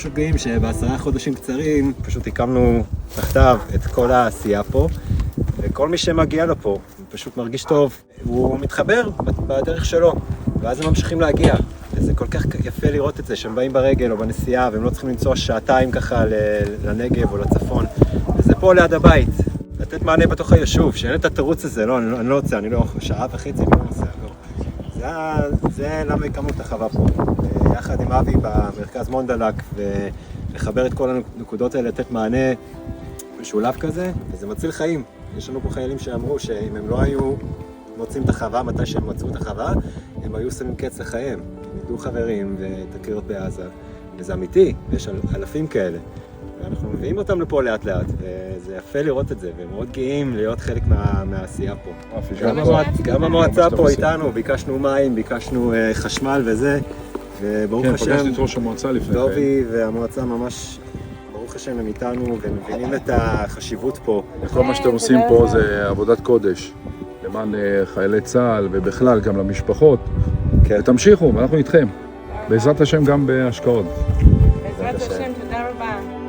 פשוט גאים שב10 חודשים קצרים פשוט הקמנו תחתיו את כל העשייה פה, וכל מי שמגיע לו פה פשוט מרגיש טוב, הוא מתחבר בדרך שלו, ואז הם ממשיכים להגיע. וזה כל כך יפה לראות את זה, שהם באים ברגל או בנסיעה, והם לא צריכים לנסוע שעתיים ככה לנגב או לצפון. וזה פה ליד הבית, לתת מענה בתוך היישוב, שאין את התירוץ הזה, לא, אני לא רוצה, אני לא, שעה וחצי, אני לא נוסע, לא. זה למה הקמנו את החווה פה, יחד עם אבי במרכז מונדלק, ולחבר את כל הנקודות האלה, לתת מענה משולב כזה, וזה מציל חיים. יש לנו פה חיילים שאמרו שאם הם לא היו מוצאים את החווה, מתי שהם מצאו את החווה, הם היו שמים קץ לחייהם. הם ידעו חברים ותקריות בעזה, וזה אמיתי, ויש אלפים כאלה. ואנחנו מביאים אותם לפה לאט לאט, וזה יפה לראות את זה, ומאוד גאים להיות חלק מהעשייה פה. גם המועצה פה איתנו, ביקשנו מים, ביקשנו חשמל וזה, וברוך השם, פגשתי את ראש המועצה לפני. דובי והמועצה ממש, ברוך השם, הם איתנו, והם מבינים את החשיבות פה. כל מה שאתם עושים פה זה עבודת קודש, למען חיילי צה"ל ובכלל גם למשפחות. ותמשיכו, אנחנו איתכם. בעזרת השם גם בהשקעות. בעזרת השם, תודה רבה.